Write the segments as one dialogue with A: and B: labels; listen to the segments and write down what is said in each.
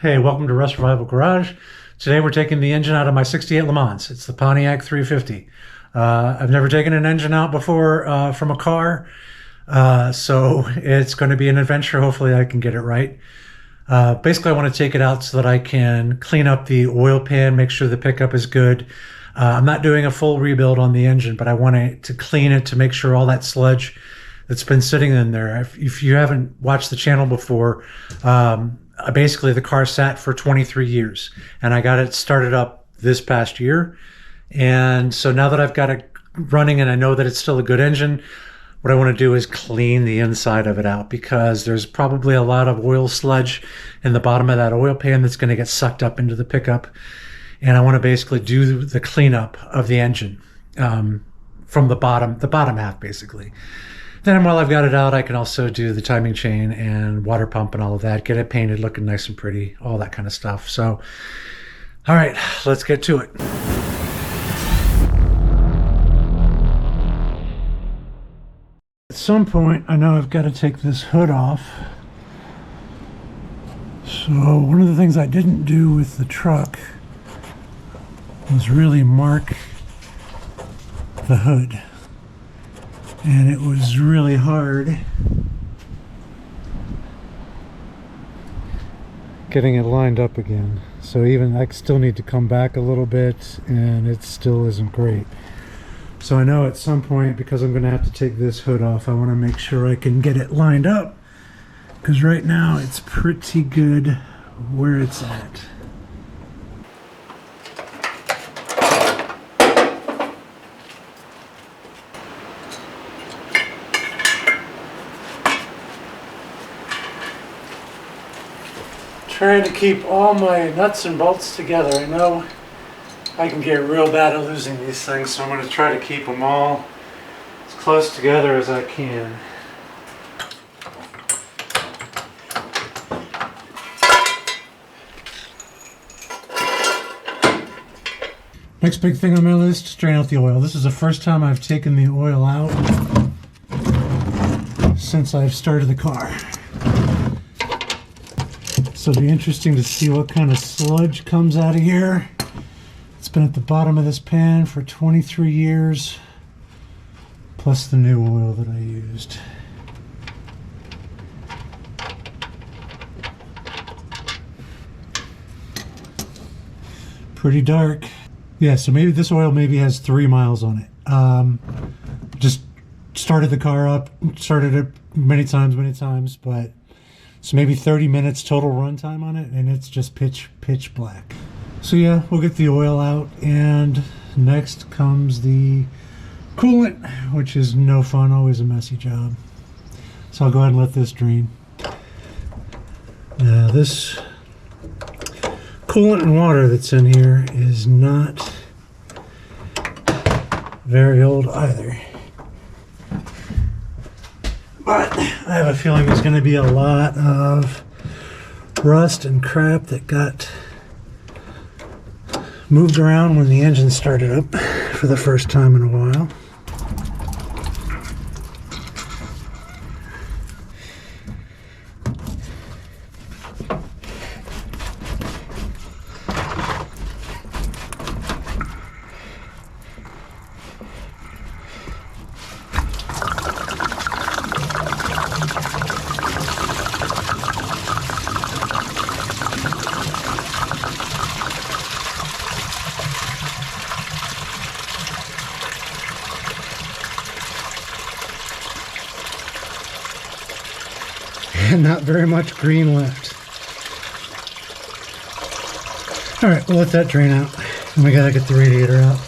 A: Hey, welcome to Rust Revival Garage. Today we're taking the engine out of my 68 LeMans. It's the Pontiac 350. I've never taken an engine out before from a car, so it's going to be an adventure. Hopefully I can get it right. Basically I want to take it out so that I can clean up the oil pan, make sure the pickup is good. I'm not doing a full rebuild on the engine, but I want to clean it to make sure all that sludge that's been sitting in there. If you haven't watched the channel before, basically the car sat for 23 years and I got it started up this past year. And so now that I've got it running and I know that it's still a good engine, what I want to do is clean the inside of it out, because there's probably a lot of oil sludge in the bottom of that oil pan that's going to get sucked up into the pickup. And I want to basically do the cleanup of the engine from the bottom half basically. Then while I've got it out, I can also do the timing chain and water pump and all of that, get it painted looking nice and pretty, all that kind of stuff. So, all right, let's get to it. At some point, I know I've got to take this hood off. So one of the things I didn't do with the truck was really mark the hood. And it was really hard getting it lined up again. So even I still need to come back a little bit and it still isn't great. So I know at some point, because I'm going to have to take this hood off, I want to make sure I can get it lined up, because right now it's pretty good where it's at. Trying to keep all my nuts and bolts together. I know I can get real bad at losing these things, so I'm going to try to keep them all as close together as I can. Next big thing on my list, drain out the oil. This is the first time I've taken the oil out since I've started the car. So it'll be interesting to see what kind of sludge comes out of here. It's been at the bottom of this pan for 23 years, plus the new oil that I used. Pretty dark. Yeah, so maybe this oil has 3 miles on it. Just started the car up, started it many times, but so maybe 30 minutes total runtime on it, and it's just pitch black. So yeah, we'll get the oil out, and next comes the coolant, which is no fun, always a messy job. So I'll go ahead and let this drain. Now this coolant and water that's in here is not very old either. But I have a feeling there's going to be a lot of rust and crap that got moved around when the engine started up for the first time in a while. And not very much green left. All right, we'll let that drain out. And we gotta get the radiator out.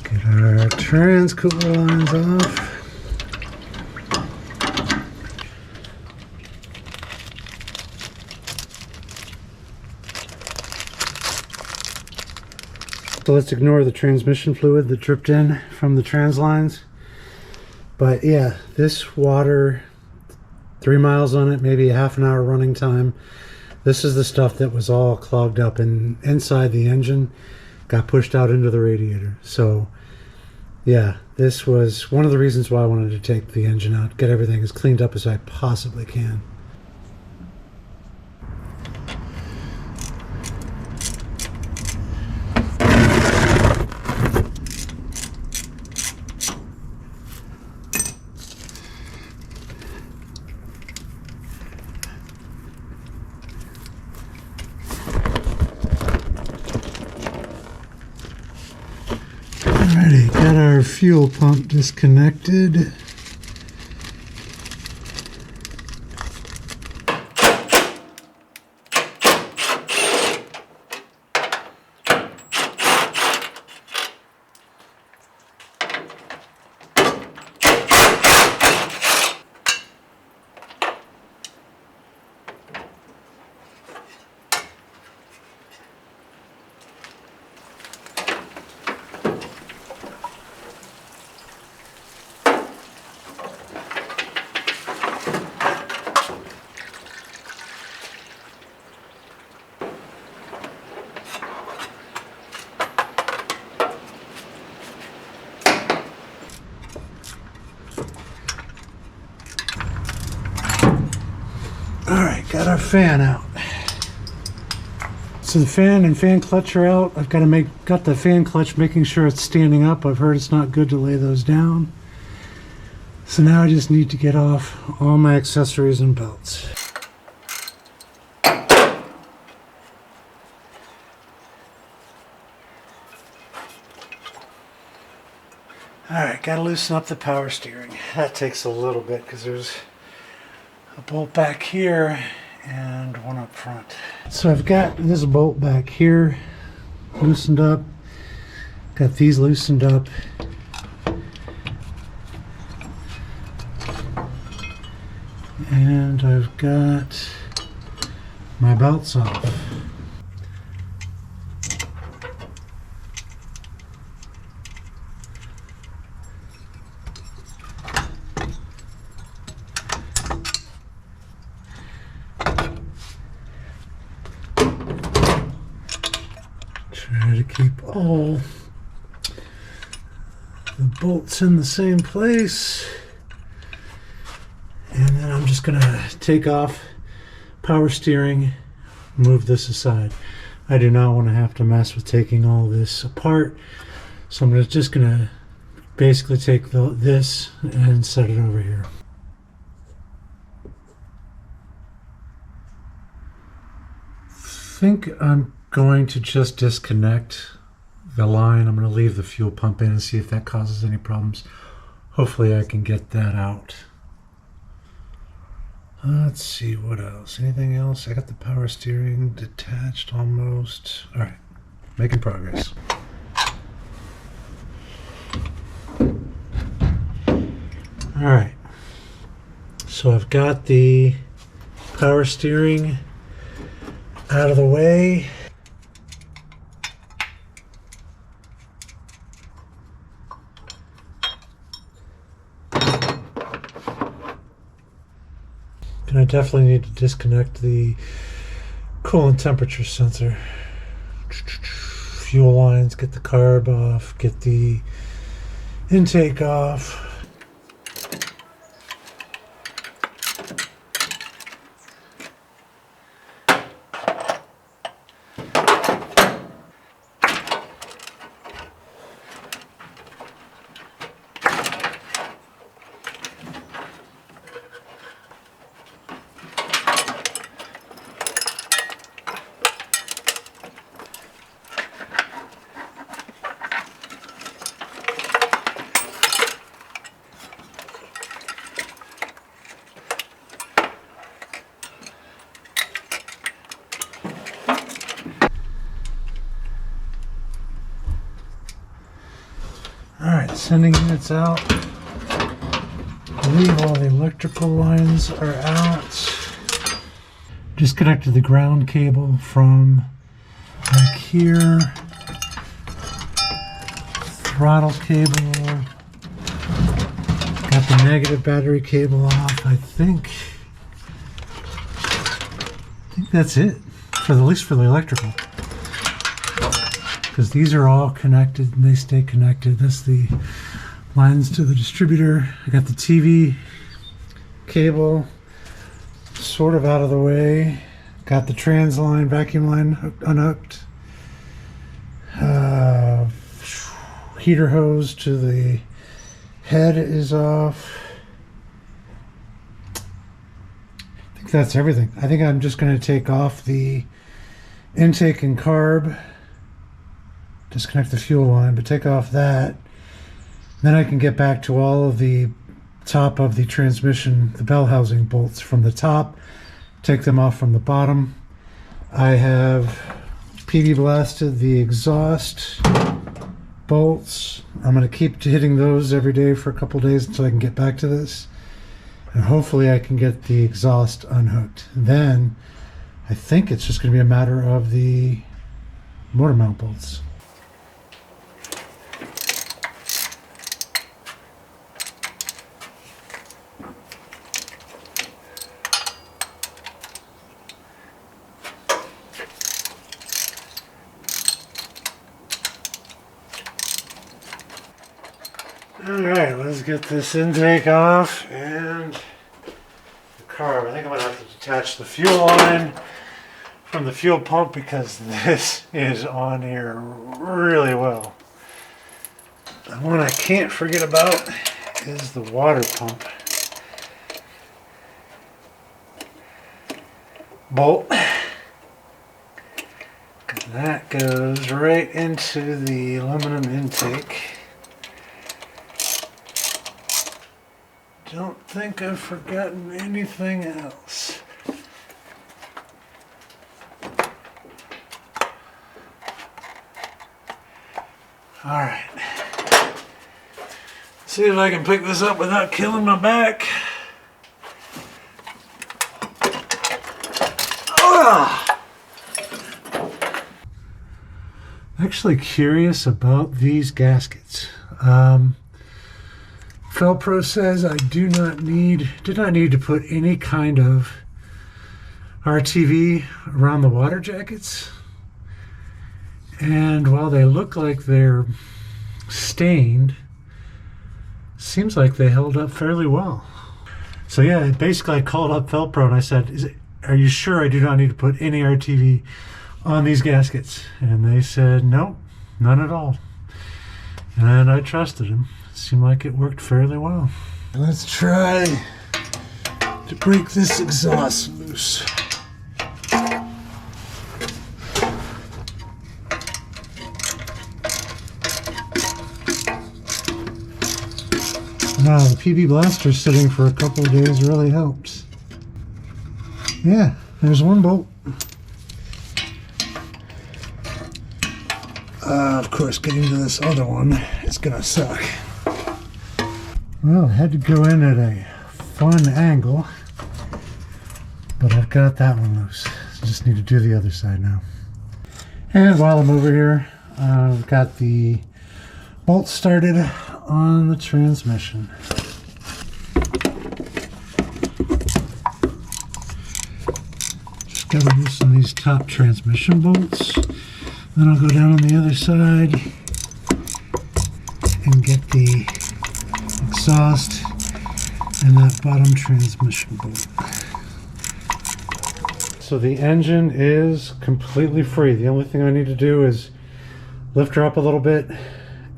A: Get our transcooler lines off. So let's ignore the transmission fluid that dripped in from the trans lines. But yeah, this water, 3 miles on it, maybe a half an hour running time. This is the stuff that was all clogged up inside the engine. got pushed out into the radiator. So yeah, this was one of the reasons why I wanted to take the engine out, get everything as cleaned up as I possibly can. Alrighty, got our fuel pump disconnected. Alright, got our fan out. So the fan and fan clutch are out. I've got the fan clutch making sure it's standing up. I've heard it's not good to lay those down. So now I just need to get off all my accessories and belts. Alright, gotta loosen up the power steering. That takes a little bit because there's a bolt back here and one up front. So I've got this bolt back here loosened up, got these loosened up, and I've got my belts off. Try to keep all the bolts in the same place. And then I'm just going to take off power steering, move this aside. I do not want to have to mess with taking all this apart. So I'm just going to basically take this and set it over here. I think I'm going to just disconnect the line. I'm going to leave the fuel pump in and see if that causes any problems. Hopefully I can get that out. Let's see what else. Anything else? I got the power steering detached almost. All right, making progress. All right, so I've got the power steering out of the way. And I definitely need to disconnect the coolant temperature sensor. Fuel lines, get the carb off, get the intake off. Alright, sending units out. I believe all the electrical lines are out. Disconnected the ground cable from back here. Throttle cable. Got the negative battery cable off. I think that's it, at least for the electrical. because these are all connected and they stay connected. That's the lines to the distributor. I got the TV cable sort of out of the way. Got the trans line, vacuum line unhooked. Heater hose to the head is off. I think that's everything. I think I'm just going to take off the intake and carb, disconnect the fuel line, but take off that. Then I can get back to all of the top of the transmission, the bell housing bolts from the top, take them off from the bottom. I have PV blasted the exhaust bolts. I'm going to keep hitting those every day for a couple days until I can get back to this. And hopefully I can get the exhaust unhooked. Then I think it's just going to be a matter of the motor mount bolts. Alright, let's get this intake off and the carb. I think I'm going to have to detach the fuel line from the fuel pump because this is on here really well. The one I can't forget about is the water pump bolt. That goes right into the aluminum intake. Don't think I've forgotten anything else. All right. See if I can pick this up without killing my back. Actually curious about these gaskets. Felpro says I did not need to put any kind of RTV around the water jackets. And while they look like they're stained, seems like they held up fairly well. So yeah, basically I called up Felpro and I said, are you sure I do not need to put any RTV on these gaskets? And they said, nope, none at all. And I trusted him. Seemed like it worked fairly well. Let's try to break this exhaust loose. Wow, the PB blaster sitting for a couple of days really helps. Yeah, there's one bolt. Of course, getting to this other one is gonna suck. Well, I had to go in at a fun angle, but I've got that one loose. So just need to do the other side now. And while I'm over here, I've got the bolt started on the transmission. Just got to loosen these top transmission bolts. Then I'll go down on the other side and get the exhaust and that bottom transmission bolt. So the engine is completely free. The only thing I need to do is lift her up a little bit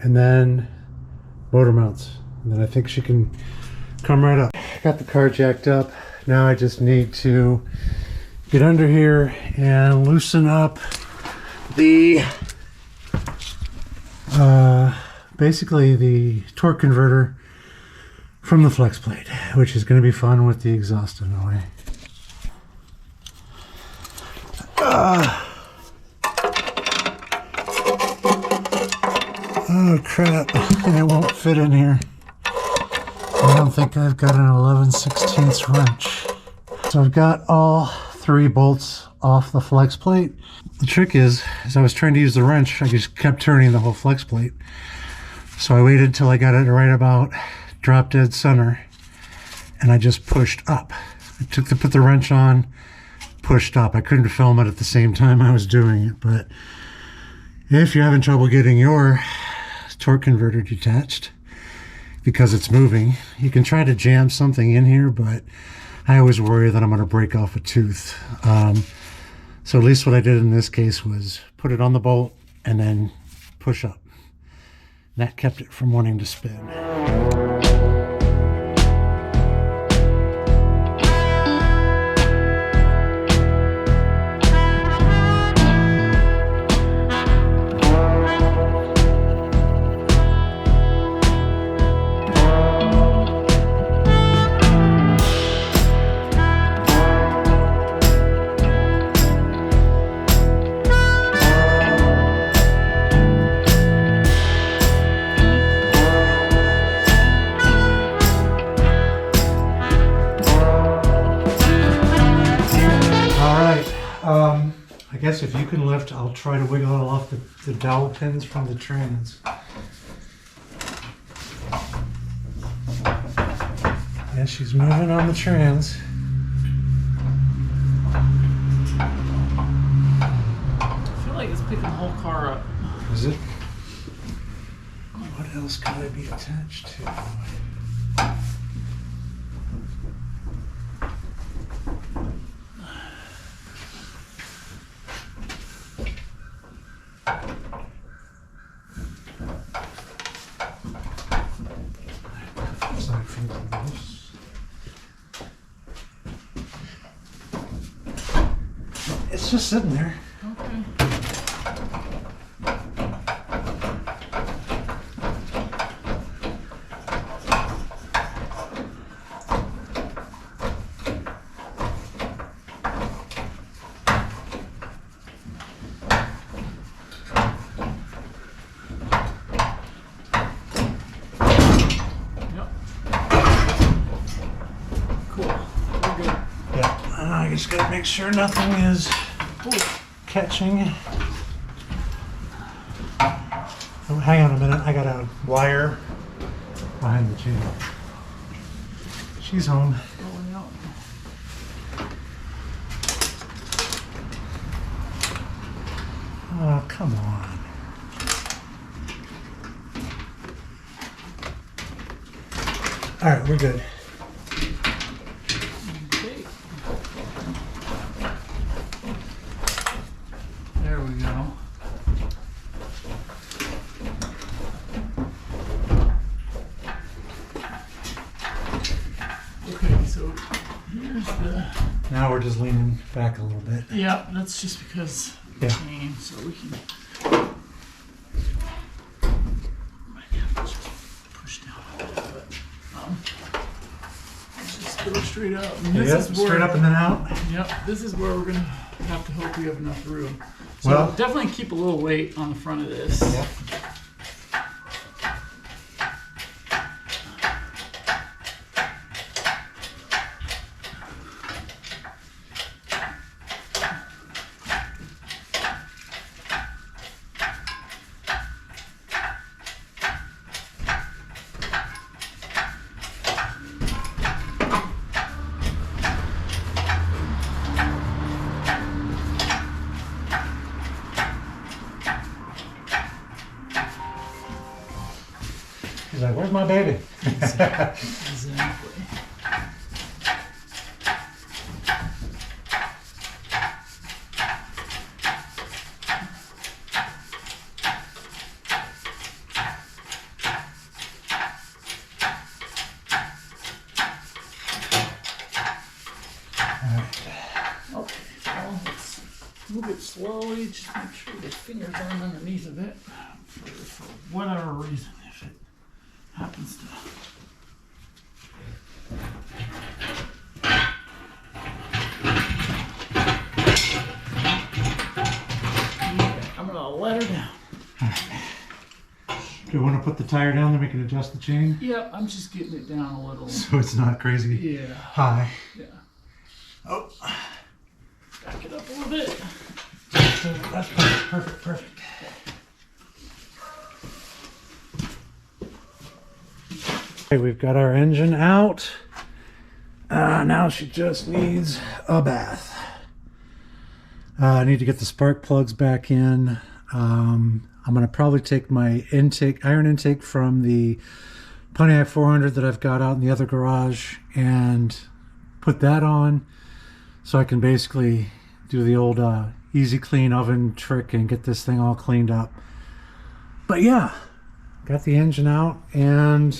A: and then motor mounts. And then I think she can come right up. Got the car jacked up. Now I just need to get under here and loosen up the basically the torque converter from the flex plate, which is going to be fun with the exhaust in the way. Oh crap, it won't fit in here. I don't think I've got an 11/16 wrench. So I've got all 3 bolts off the flex plate. The trick is, as I was trying to use the wrench, I just kept turning the whole flex plate. So I waited till I got it right about drop dead center, and I just pushed up. I put the wrench on, pushed up. I couldn't film it at the same time I was doing it, but If you're having trouble getting your torque converter detached because it's moving, you can try to jam something in here, but I always worry that I'm going to break off a tooth. So at least what I did in this case was put it on the bolt and then push up. That kept it from wanting to spin. I guess if you can lift, I'll try to wiggle it off the dowel pins from the trans. Yeah, she's moving on the trans.
B: I feel like it's picking the whole car up.
A: Is it? What else could I be attached to? It's just sitting there.
B: Okay.
A: I just gotta make sure nothing is catching. Oh, hang on a minute, I got a wire behind the chain. She's home. Oh, come on. All right, we're good.
B: There we go. Okay, so here's the...
A: Now we're just leaning back a little bit.
B: Yeah, that's just because of the chain, so we can... Might have to just push down a little bit. Let's just go straight up. And this is where,
A: straight up and then out.
B: Yep, this is where we're gonna have to hope we have enough room. So
A: Well,
B: definitely keep a little weight on the front of this.
A: Yep. He's like, where's my baby?
B: Exactly. Okay, well, let's move it slowly. Just make sure the fingers aren't underneath of it for whatever reason. If it happens to. Okay, I'm gonna let her down.
A: Do you want to put the tire down then we can adjust the chain?
B: Yeah, I'm just getting it down a little.
A: So it's not crazy
B: Yeah.
A: high.
B: Yeah.
A: Oh,
B: Back it up a little bit.
A: so that's perfect. Okay, we've got our engine out. Now she just needs a bath. I need to get the spark plugs back in. I'm going to probably take my iron intake from the Pontiac 400 that I've got out in the other garage and put that on so I can basically do the old easy clean oven trick and get this thing all cleaned up. But yeah, got the engine out, and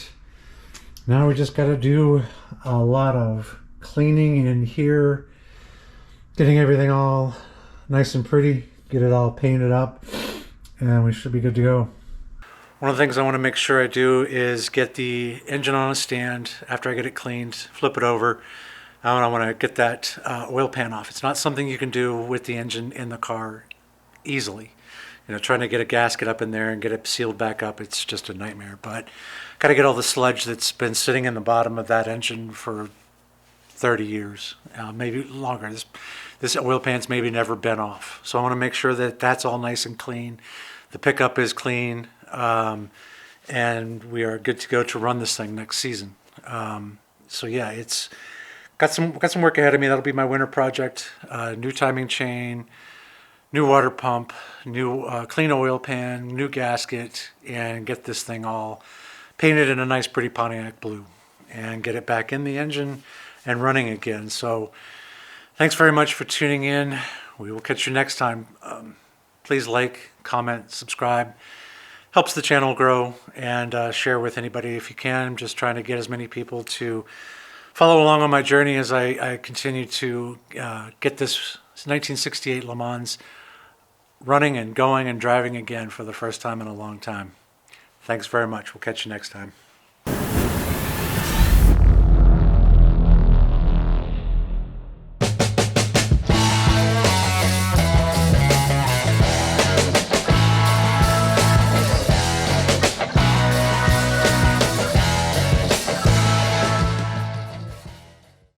A: now we just got to do a lot of cleaning in here, getting everything all nice and pretty, get it all painted up, and we should be good to go. One of the things I want to make sure I do is get the engine on a stand after I get it cleaned, flip it over. I want to get that oil pan off. It's not something you can do with the engine in the car easily. Trying to get a gasket up in there and get it sealed back up, it's just a nightmare. But got to get all the sludge that's been sitting in the bottom of that engine for 30 years, maybe longer. This oil pan's maybe never been off. So I want to make sure that that's all nice and clean. The pickup is clean, and we are good to go to run this thing next season. So yeah, it's got some work ahead of me. That'll be my winter project. New timing chain, new water pump, new clean oil pan, new gasket, and get this thing all painted in a nice pretty Pontiac blue and get it back in the engine and running again. So thanks very much for tuning in. We will catch you next time. Please like, comment, subscribe. Helps the channel grow, and share with anybody if you can. I'm just trying to get as many people to follow along on my journey as I continue to get this 1968 Le Mans running and going and driving again for the first time in a long time. Thanks very much. We'll catch you next time.